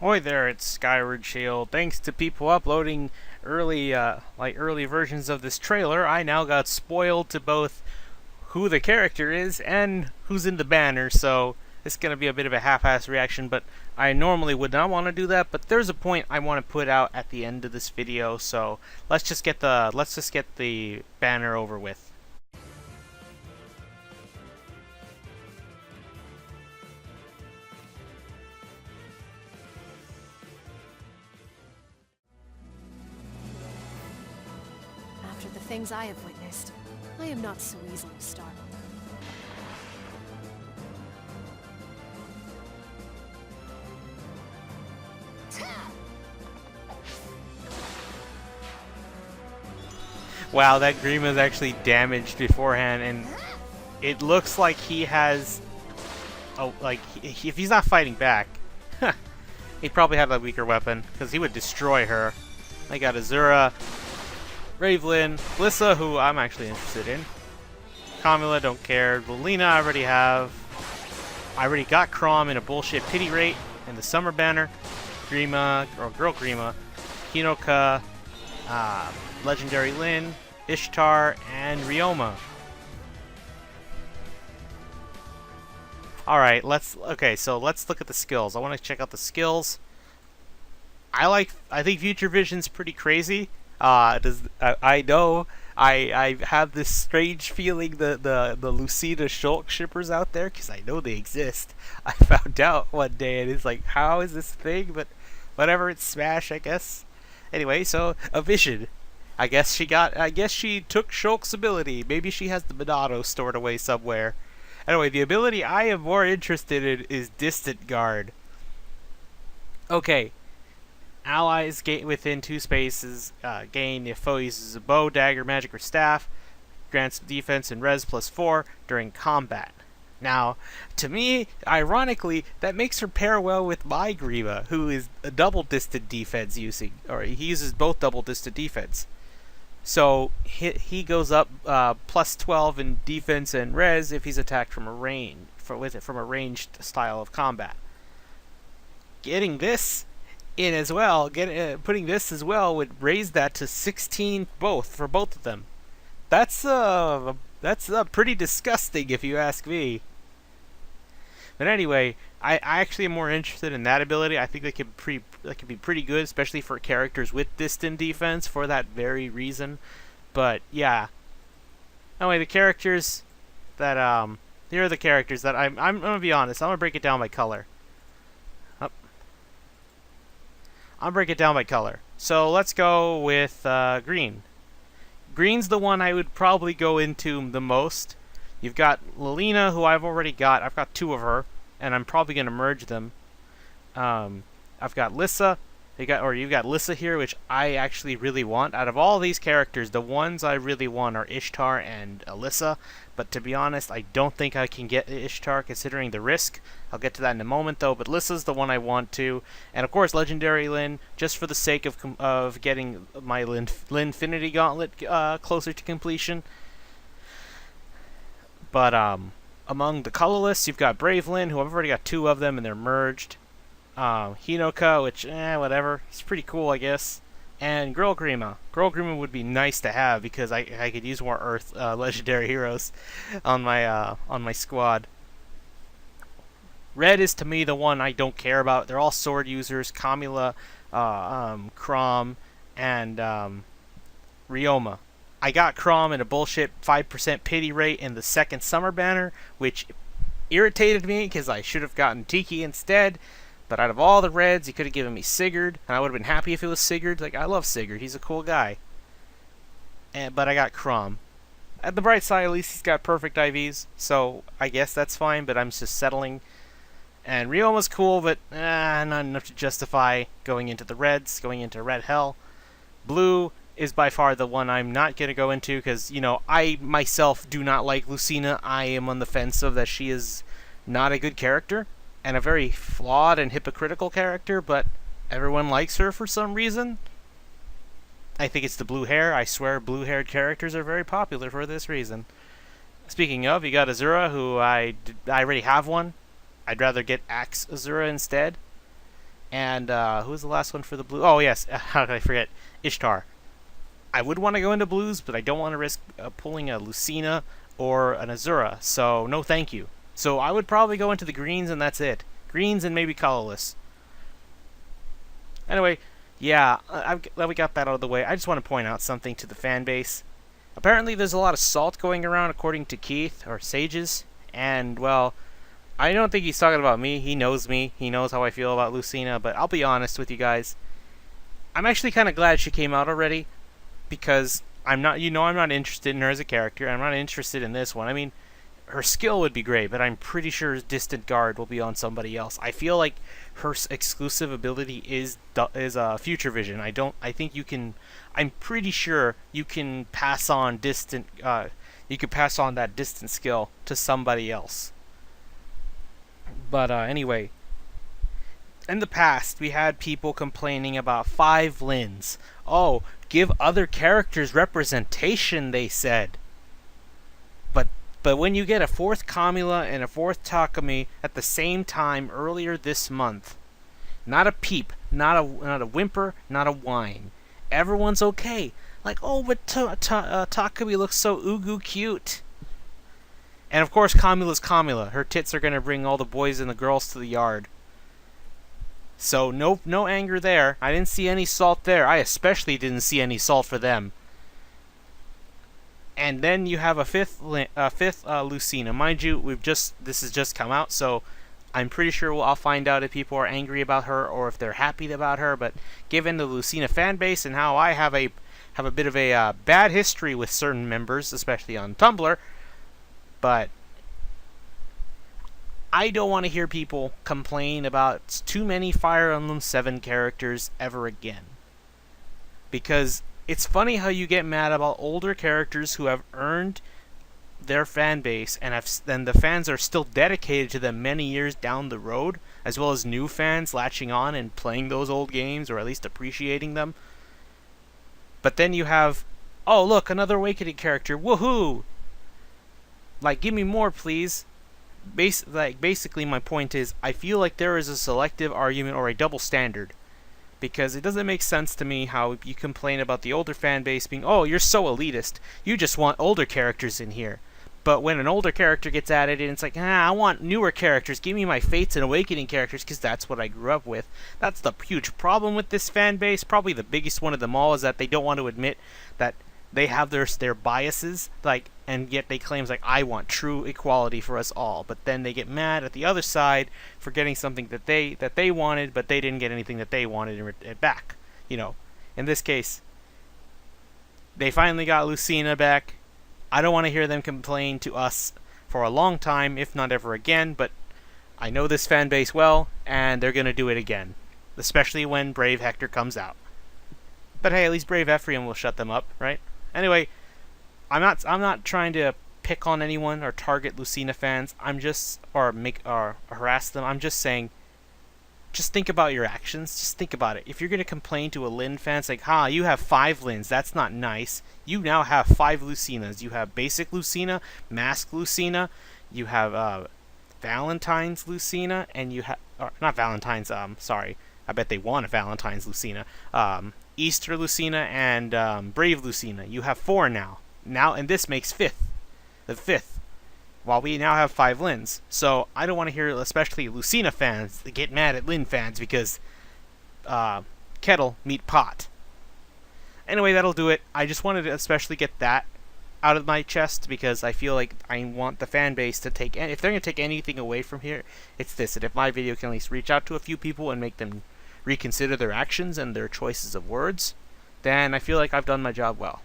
Hoi there, it's Skyward Shield. Thanks to people uploading early versions of this trailer, I now got spoiled to both who the character is and who's in the banner. So it's gonna be a bit of a half-ass reaction, but I normally would not want to do that. But there's a point I want to put out at the end of this video, so let's just get the banner over with. After the things I have witnessed, I am not so easily startled. Wow, that Grima is actually damaged beforehand, and it looks like he has. Oh, like if he's not fighting back, he probably had a weaker weapon because he would destroy her. I got Azura, Ravelin, Lissa, who I'm actually interested in. Kamila, don't care. Lucina, I already have. I already got Chrom in a bullshit pity rate in the summer banner. Grima, or Girl Grima, Hinoka, Legendary Lyn, Ishtar, and Ryoma. Alright, so let's look at the skills. I want to check out the skills. I think Future Vision's pretty crazy. I know I have this strange feeling the Lucina Shulk shippers out there, because I know they exist. I found out one day and it's like, how is this thing? But whatever, it's Smash, I guess. Anyway, so a Vision. I guess she took Shulk's ability. Maybe she has the Monado stored away somewhere. Anyway, the ability I am more interested in is Distant Guard. Okay. Allies within 2 spaces gain if foe uses a bow, dagger, magic, or staff. Grants defense and res +4 during combat. Now, to me, ironically, that makes her pair well with my Grima, who is a double distant defense he uses both double distant defense. So he goes up +12 in defense and res if he's attacked from a ranged style of combat. Getting this in as well, putting this as well would raise that to 16 for both of them. That's pretty disgusting if you ask me. But anyway, I actually am more interested in that ability. I think that could be pretty good, especially for characters with distant defense for that very reason. But yeah. Anyway, the characters that here are the characters that I'm gonna be honest. I'm gonna break it down by color. I'll break it down by color. So let's go with green. Green's the one I would probably go into the most. You've got Lilina, who I've already got. I've got 2 of her, and I'm probably going to merge them. I've got Lissa. You've got Lissa here, which I actually really want. Out of all these characters, the ones I really want are Ishtar and Alyssa. But to be honest, I don't think I can get Ishtar considering the risk. I'll get to that in a moment, though. But Lissa's the one I want to. And of course, Legendary Lyn, just for the sake of getting my Linfinity Gauntlet closer to completion. But among the colorless, you've got Brave Lyn, who I've already got 2 of them, and they're merged. Hinoka, which, whatever. It's pretty cool, I guess. And Girl Grima. Girl Grima would be nice to have because I could use more Earth legendary heroes on my squad. Red is to me the one I don't care about. They're all sword users. Kamila, Chrom, and Ryoma. I got Chrom in a bullshit 5% pity rate in the second summer banner, which irritated me because I should have gotten Tiki instead. But out of all the reds, he could have given me Sigurd, and I would have been happy if it was Sigurd. Like, I love Sigurd. He's a cool guy. But I got Chrom. At the bright side, at least he's got perfect IVs, so I guess that's fine, but I'm just settling. And Ryoma's cool, but not enough to justify going into the reds, going into red hell. Blue is by far the one I'm not going to go into, because, I myself do not like Lucina. I am on the fence of that she is not a good character, and a very flawed and hypocritical character, but everyone likes her for some reason. I think it's the blue hair. I swear blue-haired characters are very popular for this reason. Speaking of, you got Azura, who I already have one. I'd rather get Axe Azura instead. And who's the last one for the blue? Oh yes, how could I forget? Ishtar. I would want to go into blues, but I don't want to risk pulling a Lucina or an Azura, so no thank you. So I would probably go into the greens and that's it. Greens and maybe colorless. Anyway, yeah, we got that out of the way. I just want to point out something to the fan base. Apparently there's a lot of salt going around according to Keith, or Sages, and well, I don't think he's talking about me. He knows me. He knows how I feel about Lucina, but I'll be honest with you guys. I'm actually kind of glad she came out already, because I'm not interested in her as a character. I'm not interested in this one. I mean, her skill would be great, but I'm pretty sure Distant Guard will be on somebody else. I feel like her exclusive ability is Future Vision. I think you can. I'm pretty sure you can pass on distant. You can pass on that distant skill to somebody else. But anyway, in the past we had people complaining about 5 Lins. Oh, give other characters representation, they said. But when you get a 4th Kamila and a 4th Takumi at the same time earlier this month, not a peep, not a whimper, not a whine. Everyone's okay. Like, oh, but Takumi looks so ugu cute. And of course, Kamila's Kamila. Her tits are gonna bring all the boys and the girls to the yard. So no anger there. I didn't see any salt there. I especially didn't see any salt for them. And then you have a fifth Lucina. Mind you, this has just come out, so I'm pretty sure I'll find out if people are angry about her or if they're happy about her. But given the Lucina fan base and how I have a bit of a bad history with certain members, especially on Tumblr, but I don't want to hear people complain about too many Fire Emblem 7 characters ever again. Because it's funny how you get mad about older characters who have earned their fan base and the fans are still dedicated to them many years down the road, as well as new fans latching on and playing those old games or at least appreciating them. But then you have, oh look, another Awakening character, woohoo! Like, give me more, please. Basically, my point is, I feel like there is a selective argument or a double standard. Because it doesn't make sense to me how you complain about the older fan base being, oh, you're so elitist. You just want older characters in here. But when an older character gets added in, it's like, I want newer characters. Give me my Fates and Awakening characters because that's what I grew up with. That's the huge problem with this fan base. Probably the biggest one of them all is that they don't want to admit that they have their biases, and yet they claim I want true equality for us all. But then they get mad at the other side for getting something that they wanted, but they didn't get anything that they wanted back. In this case, they finally got Lucina back. I don't want to hear them complain to us for a long time, if not ever again. But I know this fan base well, and they're gonna do it again, especially when Brave Hector comes out. But hey, at least Brave Ephraim will shut them up, right? Anyway, I'm not trying to pick on anyone or target Lucina fans. Or harass them. I'm just saying, just think about your actions. Just think about it. If you're gonna complain to a Lin fan, it's like, you have 5 Lins. That's not nice. You now have 5 Lucinas. You have Basic Lucina, Mask Lucina. You have Valentine's Lucina, and you have not Valentine's. Sorry, I bet they want a Valentine's Lucina. Easter Lucina and Brave Lucina. You have 4 now. And this makes the 5th. While we now have 5 Lins. So I don't want to hear, especially Lucina fans, get mad at Lin fans because kettle meet pot. Anyway, that'll do it. I just wanted to especially get that out of my chest because I feel like I want the fan base to take, if they're going to take anything away from here, it's this. And if my video can at least reach out to a few people and make them reconsider their actions and their choices of words, then I feel like I've done my job well.